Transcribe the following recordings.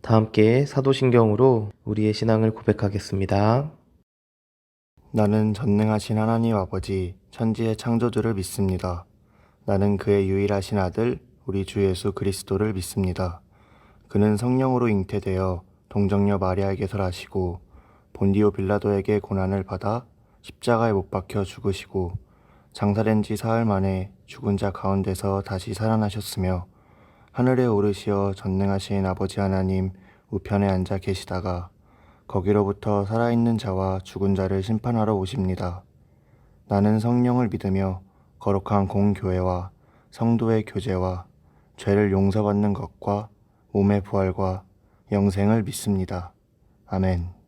다 함께 사도신경으로 우리의 신앙을 고백하겠습니다. 나는 전능하신 하나님 아버지, 천지의 창조주를 믿습니다. 나는 그의 유일하신 아들, 우리 주 예수 그리스도를 믿습니다. 그는 성령으로 잉태되어 동정녀 마리아에게서 나시고 본디오 빌라도에게 고난을 받아 십자가에 못 박혀 죽으시고 장사된 지 사흘 만에 죽은 자 가운데서 다시 살아나셨으며 하늘에 오르시어 전능하신 아버지 하나님 우편에 앉아 계시다가 거기로부터 살아있는 자와 죽은 자를 심판하러 오십니다. 나는 성령을 믿으며 거룩한 공교회와 성도의 교제와 죄를 용서받는 것과 몸의 부활과 영생을 믿습니다. 아멘.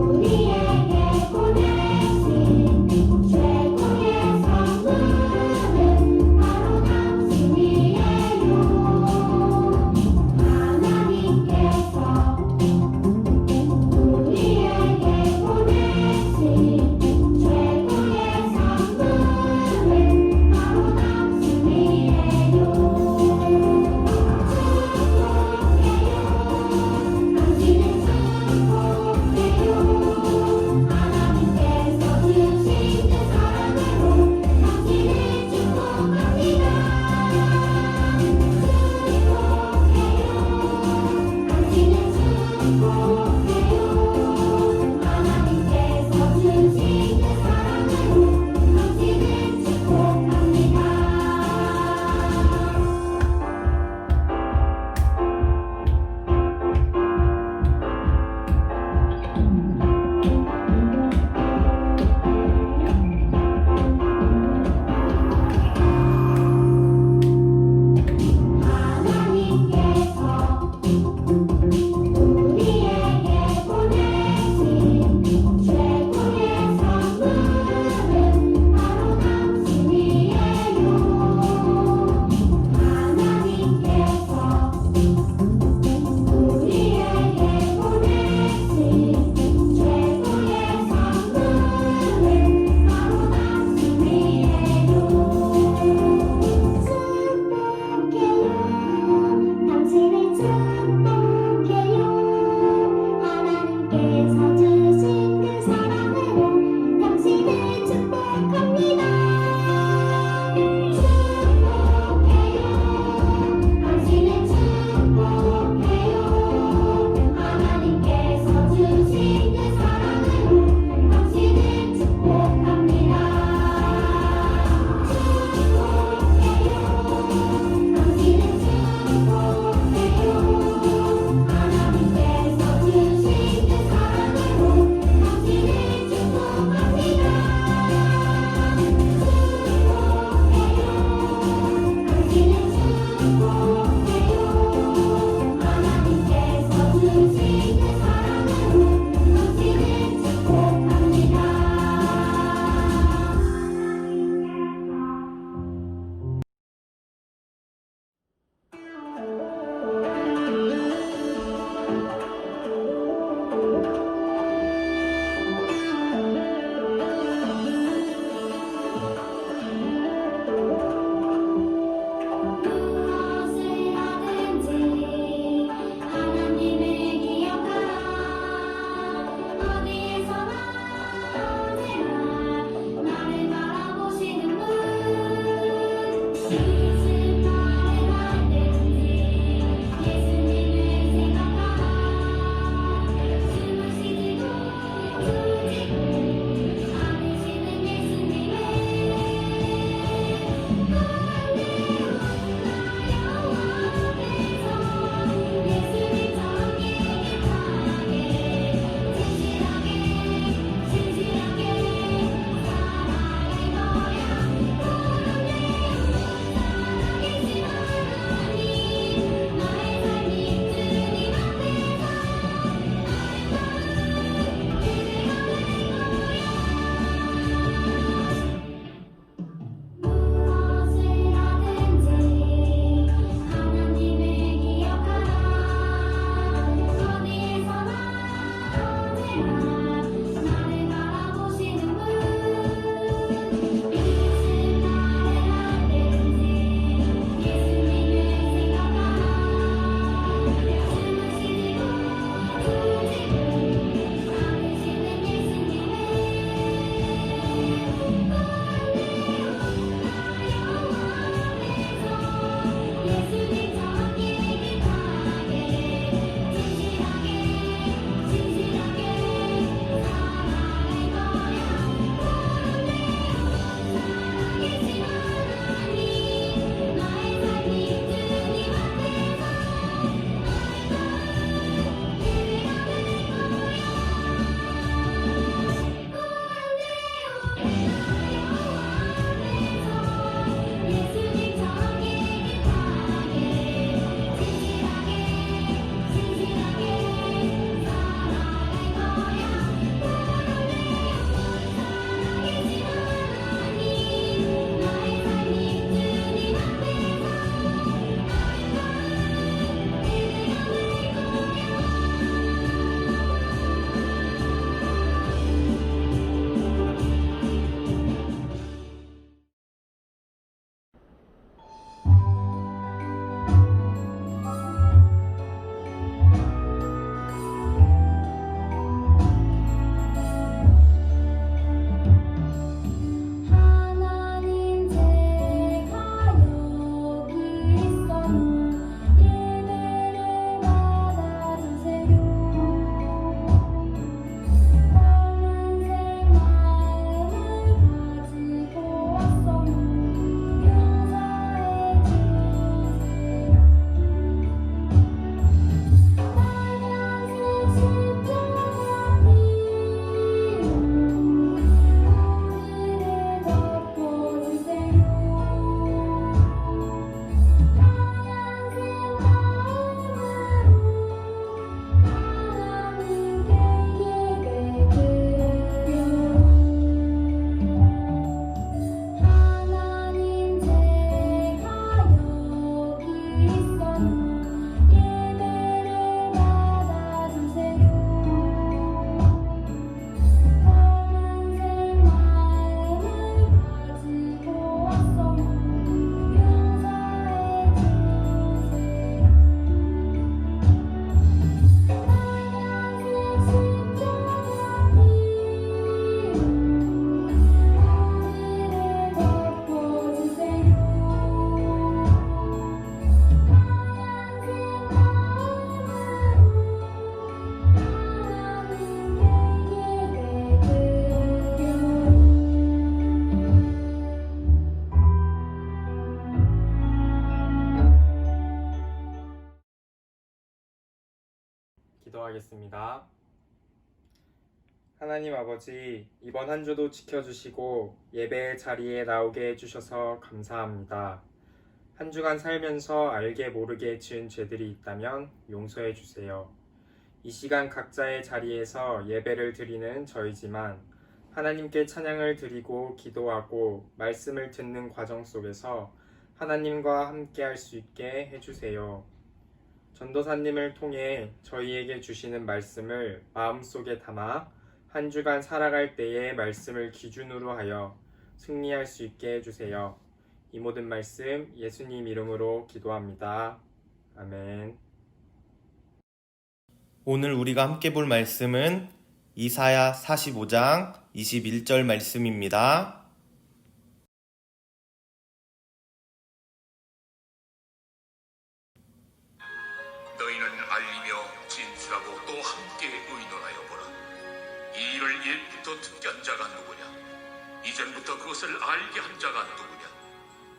우리에게 보내신 최고의 기도하겠습니다. 하나님 아버지, 이번 한 주도 지켜주시고 예배 자리에 나오게 해주셔서 감사합니다. 한 주간 살면서 알게 모르게 지은 죄들이 있다면 용서해 주세요. 이 시간 각자의 자리에서 예배를 드리는 저희지만 하나님께 찬양을 드리고 기도하고 말씀을 듣는 과정 속에서 하나님과 함께 할 수 있게 해주세요. 전도사님을 통해 저희에게 주시는 말씀을 마음속에 담아 한 주간 살아갈 때의 말씀을 기준으로 하여 승리할 수 있게 해주세요. 이 모든 말씀 예수님 이름으로 기도합니다. 아멘. 오늘 우리가 함께 볼 말씀은 이사야 45장 21절 말씀입니다. 너희는 알리며 진술하고 또 함께 의논하여 보라. 이 일을 옛부터 듣게 한 자가 누구냐? 이전부터 그것을 알게 한 자가 누구냐?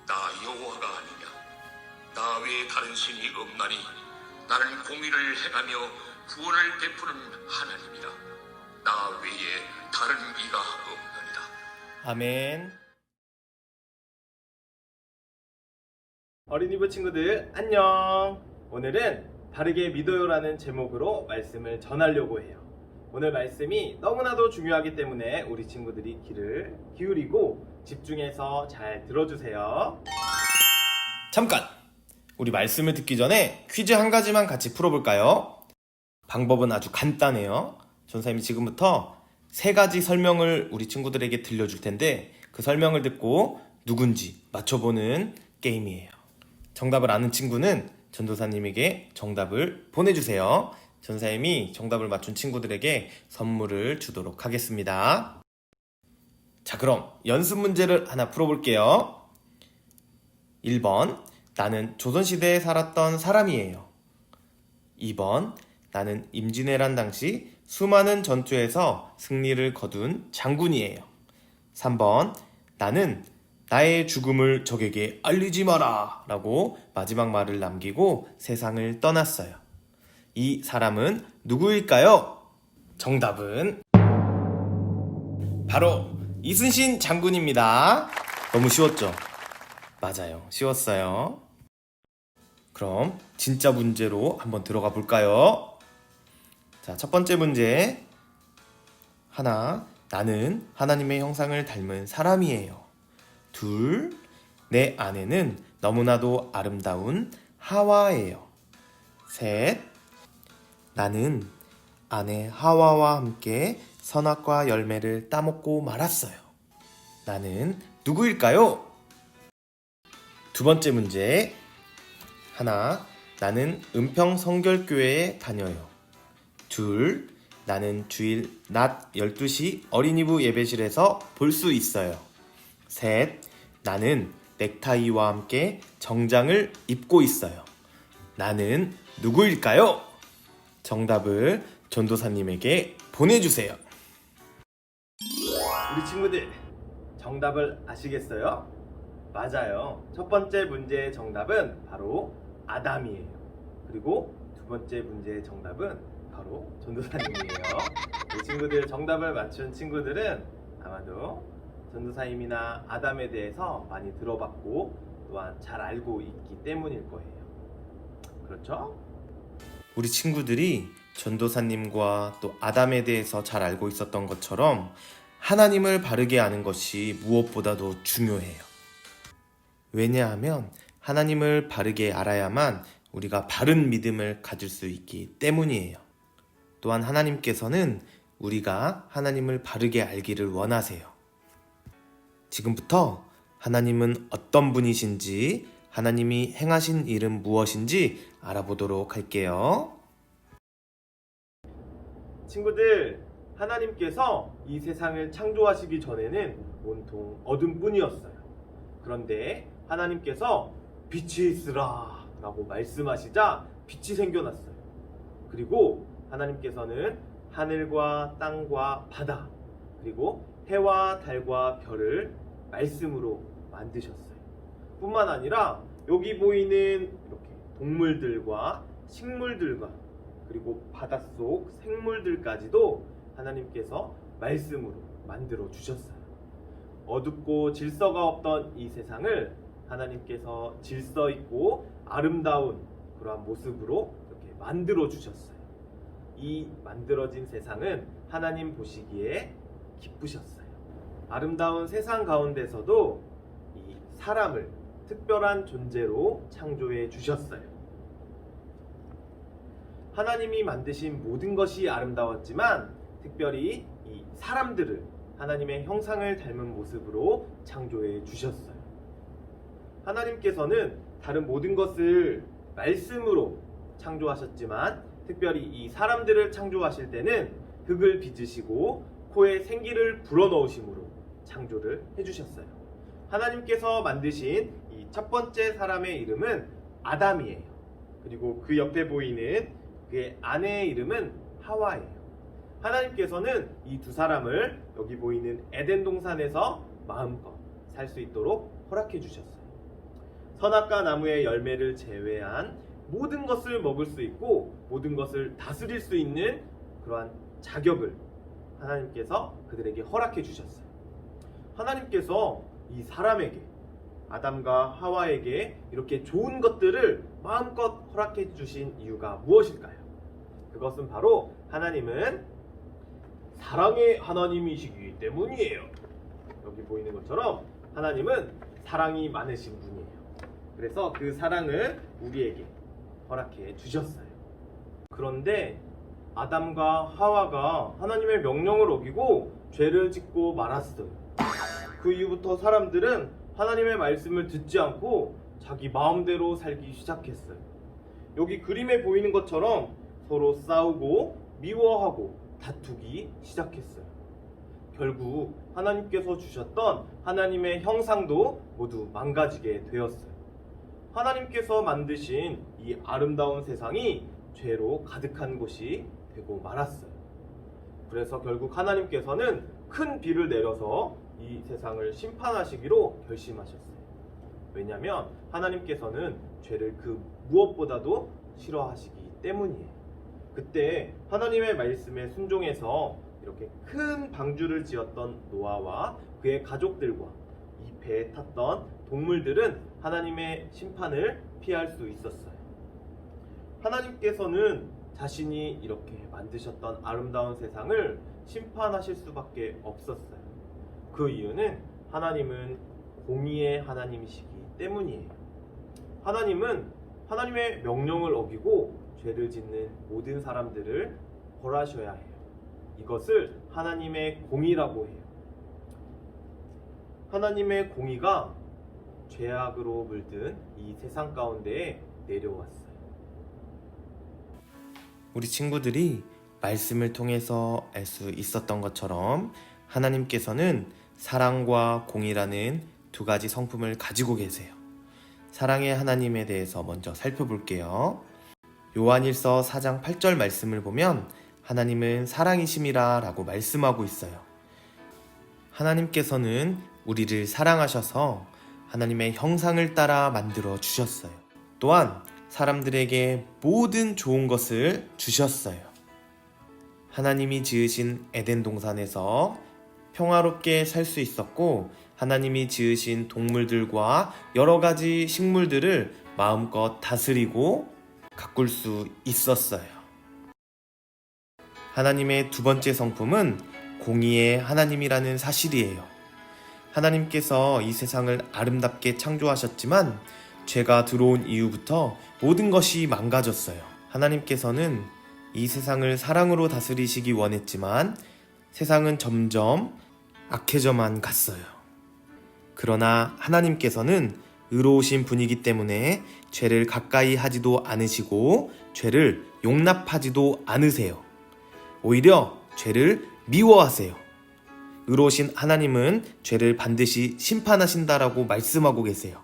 나 여호와가 아니냐? 나 외에 다른 신이 없나니 나는 공의를 행하며 구원을 베푸는 하나님이라. 나 외에 다른 이가 없느니라. 아멘. 어린이부 친구들 안녕. 오늘은 바르게 믿어요라는 제목으로 말씀을 전하려고 해요. 오늘 말씀이 너무나도 중요하기 때문에 우리 친구들이 귀를 기울이고 집중해서 잘 들어주세요. 잠깐! 우리 말씀을 듣기 전에 퀴즈 한 가지만 같이 풀어볼까요? 방법은 아주 간단해요. 전사님이 지금부터 3가지 설명을 우리 친구들에게 들려줄 텐데 그 설명을 듣고 누군지 맞춰보는 게임이에요. 정답을 아는 친구는 전도사님에게 정답을 보내주세요. 전사님이 정답을 맞춘 친구들에게 선물을 주도록 하겠습니다. 자, 그럼 연습 문제를 하나 풀어볼게요. 1번, 나는 조선시대에 살았던 사람이에요. 2번, 나는 임진왜란 당시 수많은 전투에서 승리를 거둔 장군이에요. 3번, 나는 나의 죽음을 적에게 알리지 마라 라고 마지막 말을 남기고 세상을 떠났어요. 이 사람은 누구일까요? 정답은 바로 이순신 장군입니다. 너무 쉬웠죠? 맞아요. 쉬웠어요. 그럼 진짜 문제로 한번 들어가 볼까요? 자, 첫 번째 문제. 나는 하나님의 형상을 닮은 사람이에요. 2, 내 아내는 너무나도 아름다운 하와예요. 3, 나는 아내 하와와 함께 선악과 열매를 따먹고 말았어요. 나는 누구일까요? 두 번째 문제. 나는 은평 성결교회에 다녀요. 2, 나는 주일 낮 12시 어린이부 예배실에서 볼 수 있어요. 3, 나는 넥타이와 함께 정장을 입고 있어요. 나는 누구일까요? 정답을 전도사님에게 보내주세요. 우리 친구들 정답을 아시겠어요? 맞아요. 첫 번째 문제의 정답은 바로 아담이에요. 그리고 두 번째 문제의 정답은 바로 전도사님이에요. 우리 친구들 정답을 맞춘 친구들은 아마도 전도사님이나 아담에 대해서 많이 들어봤고 또한 잘 알고 있기 때문일 거예요. 그렇죠? 우리 친구들이 전도사님과 또 아담에 대해서 잘 알고 있었던 것처럼 하나님을 바르게 아는 것이 무엇보다도 중요해요. 왜냐하면 하나님을 바르게 알아야만 우리가 바른 믿음을 가질 수 있기 때문이에요. 또한 하나님께서는 우리가 하나님을 바르게 알기를 원하세요. 지금부터 하나님은 어떤 분이신지, 하나님이 행하신 일은 무엇인지 알아보도록 할게요. 친구들, 하나님께서 이 세상을 창조하시기 전에는 온통 어둠뿐이었어요. 그런데 하나님께서 빛이 있으라 라고 말씀하시자 빛이 생겨났어요. 그리고 하나님께서는 하늘과 땅과 바다, 그리고 해와 달과 별을 말씀으로 만드셨어요. 뿐만 아니라 여기 보이는 이렇게 동물들과 식물들과 그리고 바닷속 생물들까지도 하나님께서 말씀으로 만들어 주셨어요. 어둡고 질서가 없던 이 세상을 하나님께서 질서 있고 아름다운 그러한 모습으로 이렇게 만들어 주셨어요. 이 만들어진 세상은 하나님 보시기에 기쁘셨어요. 아름다운 세상 가운데서도 이 사람을 특별한 존재로 창조해 주셨어요. 하나님이 만드신 모든 것이 아름다웠지만 특별히 이 사람들을 하나님의 형상을 닮은 모습으로 창조해 주셨어요. 하나님께서는 다른 모든 것을 말씀으로 창조하셨지만 특별히 이 사람들을 창조하실 때는 흙을 빚으시고 코에 생기를 불어넣으심으로 창조를 해주셨어요. 하나님께서 만드신 이 첫 번째 사람의 이름은 아담이에요. 그리고 그 옆에 보이는 그의 아내의 이름은 하와예요. 하나님께서는 이 두 사람을 여기 보이는 에덴 동산에서 마음껏 살 수 있도록 허락해 주셨어요. 선악과 나무의 열매를 제외한 모든 것을 먹을 수 있고 모든 것을 다스릴 수 있는 그러한 자격을 하나님께서 그들에게 허락해 주셨어요. 하나님께서 이 사람에게 아담과 하와에게 이렇게 좋은 것들을 마음껏 허락해 주신 이유가 무엇일까요? 그것은 바로 하나님은 사랑의 하나님이시기 때문이에요. 여기 보이는 것처럼 하나님은 사랑이 많으신 분이에요. 그래서 그 사랑을 우리에게 허락해 주셨어요. 그런데 아담과 하와가 하나님의 명령을 어기고 죄를 짓고 말았어요. 그 이후부터 사람들은 하나님의 말씀을 듣지 않고 자기 마음대로 살기 시작했어요. 여기 그림에 보이는 것처럼 서로 싸우고 미워하고 다투기 시작했어요. 결국 하나님께서 주셨던 하나님의 형상도 모두 망가지게 되었어요. 하나님께서 만드신 이 아름다운 세상이 죄로 가득한 곳이 되고 말았어요. 그래서 결국 하나님께서는 큰 비를 내려서 이 세상을 심판하시기로 결심하셨어요. 왜냐하면 하나님께서는 죄를 그 무엇보다도 싫어하시기 때문이에요. 그때 하나님의 말씀에 순종해서 이렇게 큰 방주를 지었던 노아와 그의 가족들과 이 배에 탔던 동물들은 하나님의 심판을 피할 수 있었어요. 하나님께서는 자신이 이렇게 만드셨던 아름다운 세상을 심판하실 수밖에 없었어요. 그 이유는 하나님은 공의의 하나님이시기 때문이에요. 하나님은 하나님의 명령을 어기고 죄를 짓는 모든 사람들을 벌하셔야 해요. 이것을 하나님의 공의라고 해요. 하나님의 공의가 죄악으로 물든 이 세상 가운데에 내려왔어요. 우리 친구들이 말씀을 통해서 알 수 있었던 것처럼 하나님께서는 사랑과 공의라는 두 가지 성품을 가지고 계세요. 사랑의 하나님에 대해서 먼저 살펴볼게요. 요한일서 4장 8절 말씀을 보면 하나님은 사랑이심이라 라고 말씀하고 있어요. 하나님께서는 우리를 사랑하셔서 하나님의 형상을 따라 만들어 주셨어요. 또한 사람들에게 모든 좋은 것을 주셨어요. 하나님이 지으신 에덴 동산에서 평화롭게 살 수 있었고 하나님이 지으신 동물들과 여러 가지 식물들을 마음껏 다스리고 가꿀 수 있었어요. 하나님의 두 번째 성품은 공의의 하나님이라는 사실이에요. 하나님께서 이 세상을 아름답게 창조하셨지만 죄가 들어온 이후부터 모든 것이 망가졌어요. 하나님께서는 이 세상을 사랑으로 다스리시기 원했지만 세상은 점점 악해져만 갔어요. 그러나 하나님께서는 의로우신 분이기 때문에 죄를 가까이 하지도 않으시고 죄를 용납하지도 않으세요. 오히려 죄를 미워하세요. 의로우신 하나님은 죄를 반드시 심판하신다라고 말씀하고 계세요.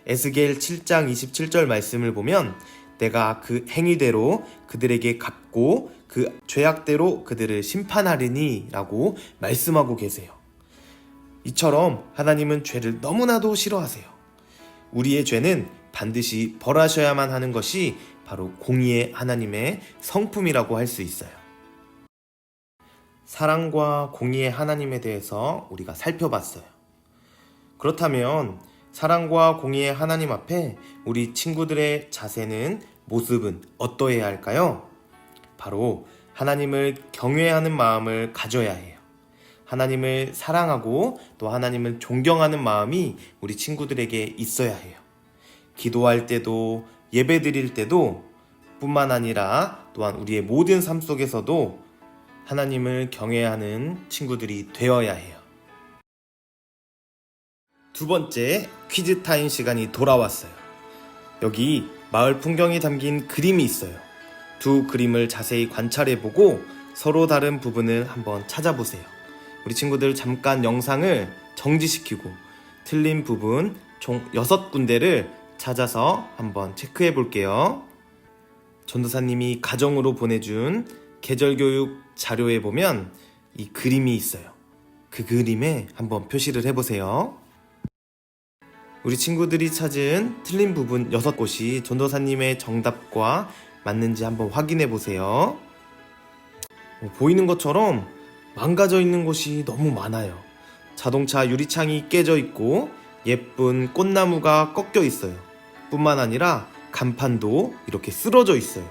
에스겔 7장 27절 말씀을 보면 내가 그 행위대로 그들에게 갚고 그 죄악대로 그들을 심판하리니 라고 말씀하고 계세요. 이처럼 하나님은 죄를 너무나도 싫어하세요. 우리의 죄는 반드시 벌하셔야만 하는 것이 바로 공의의 하나님의 성품이라고 할 수 있어요. 사랑과 공의의 하나님에 대해서 우리가 살펴봤어요. 그렇다면 사랑과 공의의 하나님 앞에 우리 친구들의 자세는, 모습은 어떠해야 할까요? 바로 하나님을 경외하는 마음을 가져야 해요. 하나님을 사랑하고 또 하나님을 존경하는 마음이 우리 친구들에게 있어야 해요. 기도할 때도 예배 드릴 때도 뿐만 아니라 또한 우리의 모든 삶 속에서도 하나님을 경외하는 친구들이 되어야 해요. 두 번째 퀴즈 타임 시간이 돌아왔어요. 여기 마을 풍경이 담긴 그림이 있어요. 두 그림을 자세히 관찰해보고 서로 다른 부분을 한번 찾아보세요. 우리 친구들 잠깐 영상을 정지시키고 틀린 부분 총 6군데를 찾아서 한번 체크해 볼게요. 전도사님이 가정으로 보내준 계절교육 자료에 보면 이 그림이 있어요. 그 그림에 한번 표시를 해보세요. 우리 친구들이 찾은 틀린 부분 6곳이 전도사님의 정답과 맞는지 한번 확인해 보세요. 보이는 것처럼 망가져 있는 곳이 너무 많아요. 자동차 유리창이 깨져 있고 예쁜 꽃나무가 꺾여 있어요. 뿐만 아니라 간판도 이렇게 쓰러져 있어요.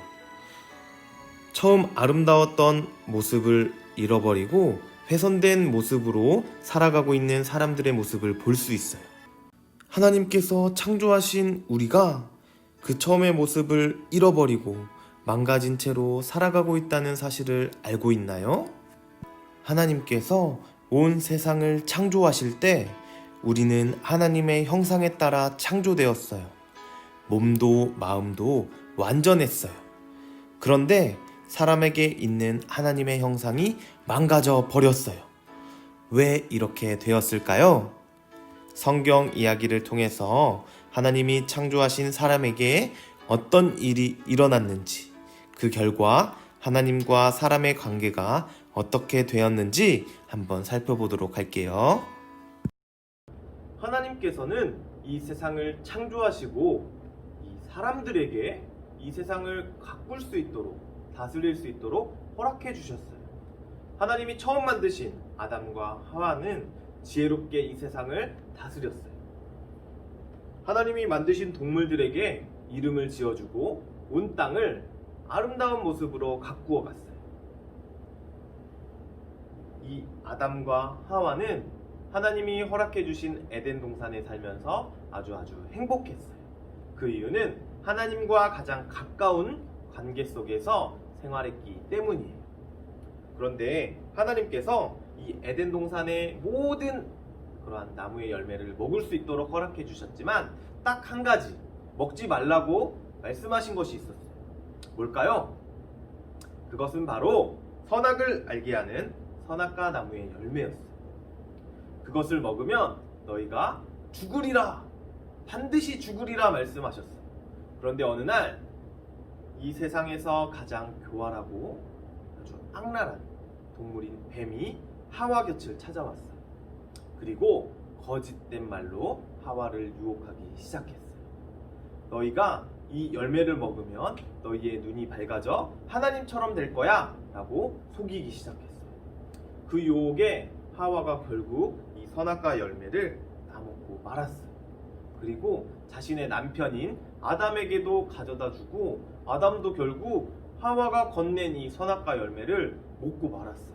처음 아름다웠던 모습을 잃어버리고 훼손된 모습으로 살아가고 있는 사람들의 모습을 볼 수 있어요. 하나님께서 창조하신 우리가 그 처음의 모습을 잃어버리고 망가진 채로 살아가고 있다는 사실을 알고 있나요? 하나님께서 온 세상을 창조하실 때 우리는 하나님의 형상에 따라 창조되었어요. 몸도 마음도 완전했어요. 그런데 사람에게 있는 하나님의 형상이 망가져 버렸어요. 왜 이렇게 되었을까요? 성경 이야기를 통해서 하나님이 창조하신 사람에게 어떤 일이 일어났는지, 그 결과 하나님과 사람의 관계가 어떻게 되었는지 한번 살펴보도록 할게요. 하나님께서는 이 세상을 창조하시고 이 사람들에게 이 세상을 가꿀 수 있도록, 다스릴 수 있도록 허락해 주셨어요. 하나님이 처음 만드신 아담과 하와는 지혜롭게 이 세상을 다스렸어요. 하나님이 만드신 동물들에게 이름을 지어주고 온 땅을 아름다운 모습으로 가꾸어 갔어요. 이 아담과 하와는 하나님이 허락해 주신 에덴 동산에 살면서 아주 행복했어요. 그 이유는 하나님과 가장 가까운 관계 속에서 생활했기 때문이에요. 그런데 하나님께서 이 에덴 동산의 모든 그러한 나무의 열매를 먹을 수 있도록 허락해 주셨지만 딱 한 가지 먹지 말라고 말씀하신 것이 있었어요. 뭘까요? 그것은 바로 선악을 알게 하는 선악과 나무의 열매였어요. 그것을 먹으면 너희가 죽으리라, 반드시 죽으리라 말씀하셨어요. 그런데 어느 날 이 세상에서 가장 교활하고 아주 악랄한 동물인 뱀이 하와 곁을 찾아왔어요. 그리고 거짓된 말로 하와를 유혹하기 시작했어요. 너희가 이 열매를 먹으면 너희의 눈이 밝아져 하나님처럼 될 거야 라고 속이기 시작했어요. 그 유혹에 하와가 결국 이 선악과 열매를 따먹고 말았어요. 그리고 자신의 남편인 아담에게도 가져다 주고 아담도 결국 하와가 건넨 이 선악과 열매를 먹고 말았어요.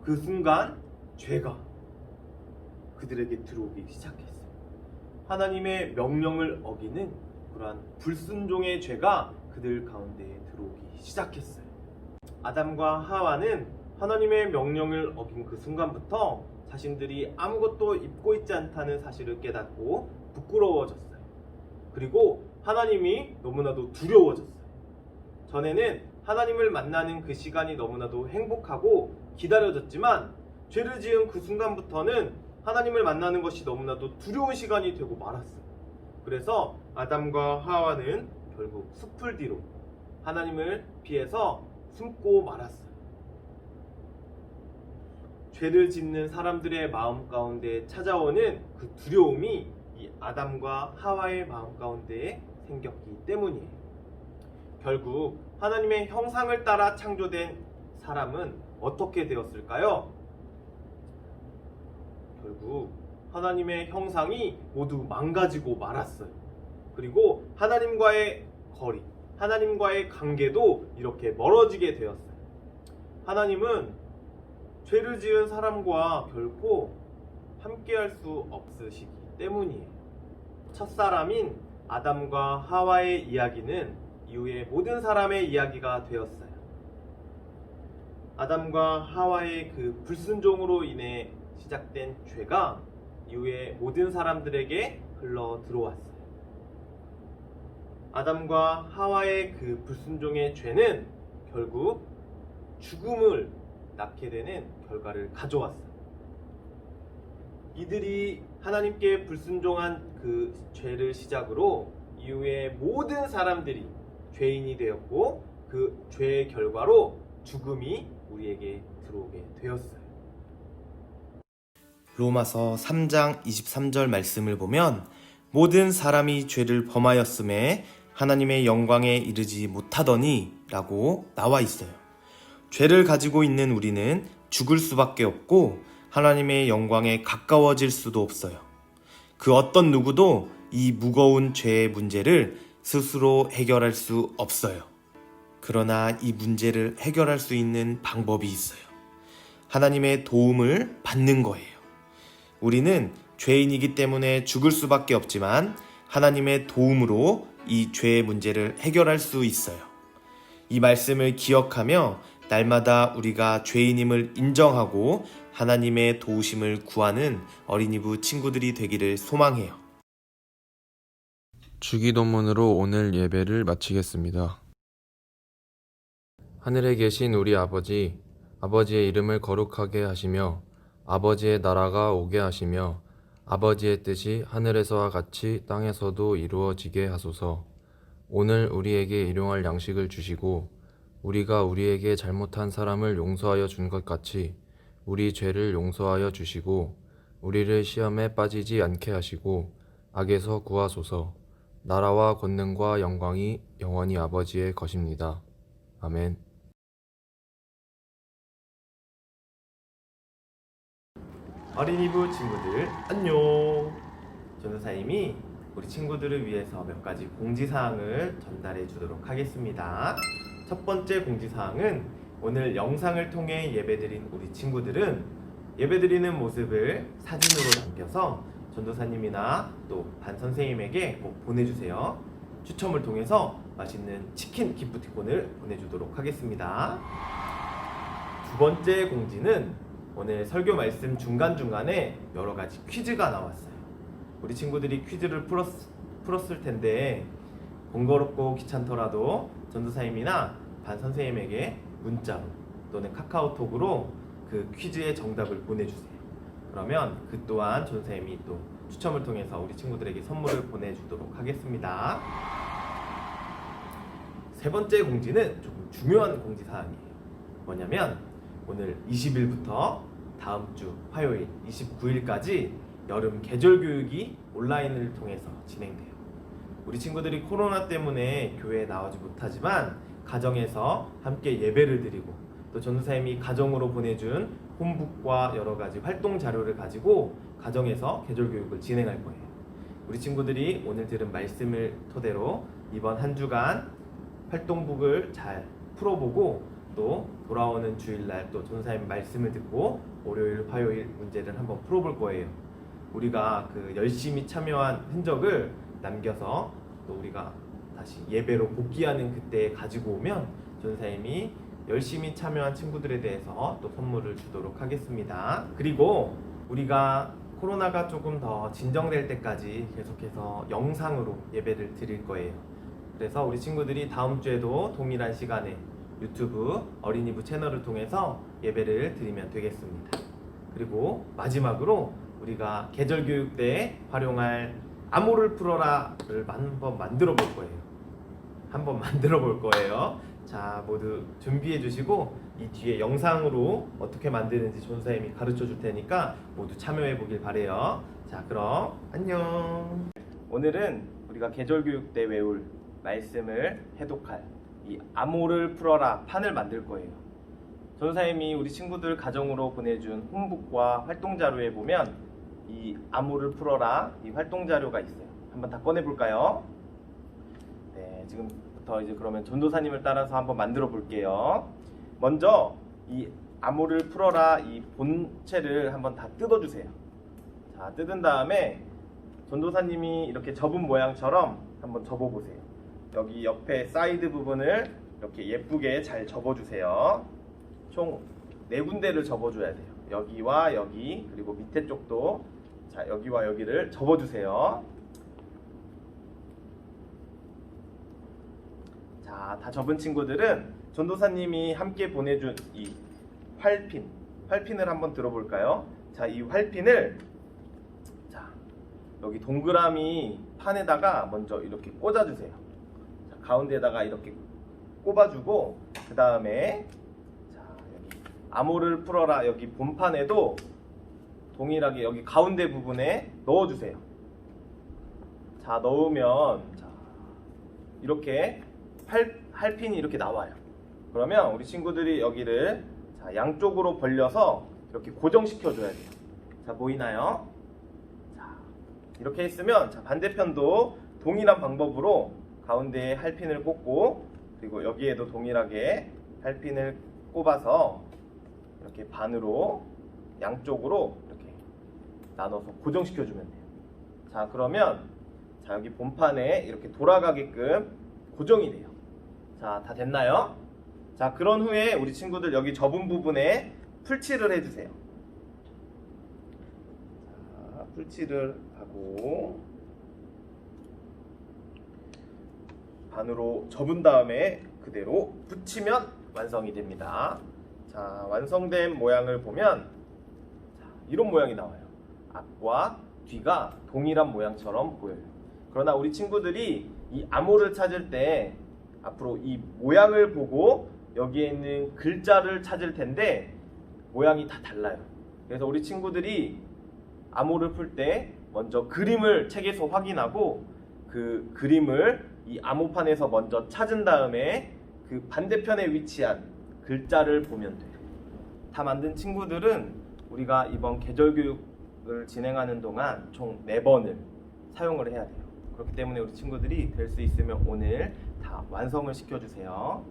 그 순간 죄가 그들에게 들어오기 시작했어요. 하나님의 명령을 어기는 그러한 불순종의 죄가 그들 가운데 들어오기 시작했어요. 아담과 하와는 하나님의 명령을 어긴 그 순간부터 자신들이 아무것도 입고 있지 않다는 사실을 깨닫고 부끄러워졌어요. 그리고 하나님이 너무나도 두려워졌어요. 전에는 하나님을 만나는 그 시간이 너무나도 행복하고 기다려졌지만 죄를 지은 그 순간부터는 하나님을 만나는 것이 너무나도 두려운 시간이 되고 말았어요. 그래서 아담과 하와는 결국 숲을 뒤로 하나님을 피해서 숨고 말았어요. 죄를 짓는 사람들의 마음 가운데 찾아오는 그 두려움이 이 아담과 하와의 마음 가운데에 생겼기 때문이에요. 결국 하나님의 형상을 따라 창조된 사람은 어떻게 되었을까요? 결국 하나님의 형상이 모두 망가지고 말았어요. 그리고 하나님과의 거리, 하나님과의 관계도 이렇게 멀어지게 되었어요. 하나님은 죄를 지은 사람과 결코 함께할 수 없으시기 때문이에요. 첫사람인 아담과 하와의 이야기는 이후에 모든 사람의 이야기가 되었어요. 아담과 하와의 그 불순종으로 인해 시작된 죄가 이후에 모든 사람들에게 흘러 들어왔어요. 아담과 하와의 그 불순종의 죄는 결국 죽음을 낳게 되는 결과를 가져왔어요. 이들이 하나님께 불순종한 그 죄를 시작으로 이후에 모든 사람들이 죄인이 되었고 그 죄의 결과로 죽음이 우리에게 들어오게 되었어요. 로마서 3장 23절 말씀을 보면 모든 사람이 죄를 범하였음에 하나님의 영광에 이르지 못하더니 라고 나와 있어요. 죄를 가지고 있는 우리는 죽을 수밖에 없고 하나님의 영광에 가까워질 수도 없어요. 그 어떤 누구도 이 무거운 죄의 문제를 스스로 해결할 수 없어요. 그러나 이 문제를 해결할 수 있는 방법이 있어요. 하나님의 도움을 받는 거예요. 우리는 죄인이기 때문에 죽을 수밖에 없지만 하나님의 도움으로 이 죄의 문제를 해결할 수 있어요. 이 말씀을 기억하며 날마다 우리가 죄인임을 인정하고 하나님의 도우심을 구하는 어린이부 친구들이 되기를 소망해요. 주기도문으로 오늘 예배를 마치겠습니다. 하늘에 계신 우리 아버지, 아버지의 이름을 거룩하게 하시며 아버지의 나라가 오게 하시며 아버지의 뜻이 하늘에서와 같이 땅에서도 이루어지게 하소서. 오늘 우리에게 일용할 양식을 주시고 우리가 우리에게 잘못한 사람을 용서하여 준 것 같이 우리 죄를 용서하여 주시고 우리를 시험에 빠지지 않게 하시고 악에서 구하소서. 나라와 권능과 영광이 영원히 아버지의 것입니다. 아멘. 어린이부 친구들 안녕. 전도사님이 우리 친구들을 위해서 몇 가지 공지사항을 전달해 주도록 하겠습니다. 첫 번째 공지사항은 오늘 영상을 통해 예배드린 우리 친구들은 예배드리는 모습을 사진으로 남겨서 전도사님이나 또 반선생님에게 꼭 보내주세요. 추첨을 통해서 맛있는 치킨 기프티콘을 보내주도록 하겠습니다. 두 번째 공지는 오늘 설교 말씀 중간중간에 여러 가지 퀴즈가 나왔어요. 우리 친구들이 퀴즈를 풀었을 텐데 번거롭고 귀찮더라도 전도사님이나 반선생님에게 문자로 또는 카카오톡으로 그 퀴즈의 정답을 보내주세요. 그러면 그 또한 전도사님이 또 추첨을 통해서 우리 친구들에게 선물을 보내주도록 하겠습니다. 세 번째 공지는 조금 중요한 공지사항이에요. 뭐냐면 오늘 20일부터 다음 주 화요일 29일까지 여름 계절 교육이 온라인을 통해서 진행돼요. 우리 친구들이 코로나 때문에 교회에 나오지 못하지만 가정에서 함께 예배를 드리고 또 전도사님이 가정으로 보내준 홈북과 여러 가지 활동 자료를 가지고 가정에서 계절 교육을 진행할 거예요. 우리 친구들이 오늘 들은 말씀을 토대로 이번 한 주간 활동북을 잘 풀어보고 또 돌아오는 주일날 또 전도사님 말씀을 듣고 월요일, 화요일 문제를 한번 풀어볼 거예요. 우리가 그 열심히 참여한 흔적을 남겨서 또 우리가 다시 예배로 복귀하는 그때 가지고 오면 전도사님이 열심히 참여한 친구들에 대해서 또 선물을 주도록 하겠습니다. 그리고 우리가 코로나가 조금 더 진정될 때까지 계속해서 영상으로 예배를 드릴 거예요. 그래서 우리 친구들이 다음 주에도 동일한 시간에 유튜브 어린이부 채널을 통해서 예배를 드리면 되겠습니다. 그리고 마지막으로 우리가 계절교육 때 활용할 암호를 풀어라를 한번 만들어 볼 거예요. 자, 모두 준비해 주시고 이 뒤에 영상으로 어떻게 만드는지 전도사님이 가르쳐 줄 테니까 모두 참여해 보길 바래요. 자, 그럼 안녕. 오늘은 우리가 계절교육 때 외울 말씀을 해독할 이 암호를 풀어라 판을 만들 거예요. 전도사님이 우리 친구들 가정으로 보내준 홈북과 활동 자료에 보면 이 암호를 풀어라 이 활동 자료가 있어요. 한번 다 꺼내 볼까요? 네, 지금부터 이제 그러면 전도사님을 따라서 한번 만들어 볼게요. 먼저 이 암호를 풀어라 이 본체를 한번 다 뜯어 주세요. 자, 뜯은 다음에 전도사님이 이렇게 접은 모양처럼 한번 접어 보세요. 여기 옆에 사이드 부분을 이렇게 예쁘게 잘 접어 주세요. 총 4군데를 접어 줘야 돼요. 여기와 여기 그리고 밑에 쪽도 자, 여기와 여기를 접어 주세요. 자, 다 접은 친구들은 전도사님이 함께 보내준 이 활핀을 한번 들어볼까요? 자, 이 활핀을 자, 여기 동그라미 판에다가 먼저 이렇게 꽂아주세요. 자, 가운데에다가 이렇게 꼽아주고 그 다음에 자, 여기 암호를 풀어라 여기 본판에도 동일하게 여기 가운데 부분에 넣어주세요. 자, 넣으면 자, 이렇게 활핀이 이렇게 나와요. 그러면 우리 친구들이 여기를 자, 양쪽으로 벌려서 이렇게 고정시켜 줘야 돼요. 자, 보이나요? 자, 이렇게 했으면 자, 반대편도 동일한 방법으로 가운데에 할핀을 꽂고 그리고 여기에도 동일하게 할핀을 꼽아서 이렇게 반으로 양쪽으로 이렇게 나눠서 고정시켜 주면 돼요. 자, 그러면 자, 여기 본판에 이렇게 돌아가게끔 고정이 돼요. 자, 다 됐나요? 자, 그런 후에 우리 친구들 여기 접은 부분에 풀칠을 해주세요. 자, 풀칠을 하고 반으로 접은 다음에 그대로 붙이면 완성이 됩니다. 자, 완성된 모양을 보면 자, 이런 모양이 나와요. 앞과 뒤가 동일한 모양처럼 보여요. 그러나 우리 친구들이 이 암호를 찾을 때 앞으로 이 모양을 보고 여기에 있는 글자를 찾을 텐데 모양이 다 달라요. 그래서 우리 친구들이 암호를 풀 때 먼저 그림을 책에서 확인하고 그 그림을 이 암호판에서 먼저 찾은 다음에 그 반대편에 위치한 글자를 보면 돼요. 다 만든 친구들은 우리가 이번 계절교육을 진행하는 동안 총 4번을 사용을 해야 돼요. 그렇기 때문에 우리 친구들이 될 수 있으면 오늘 다 완성을 시켜주세요.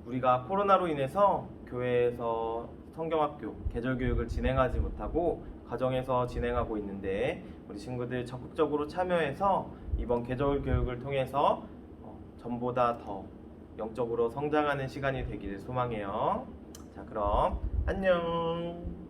우리가 코로나로 인해서 교회에서 성경학교 계절교육을 진행하지 못하고 가정에서 진행하고 있는데 우리 친구들 적극적으로 참여해서 이번 계절교육을 통해서 전보다 더 영적으로 성장하는 시간이 되기를 소망해요. 자, 그럼 안녕.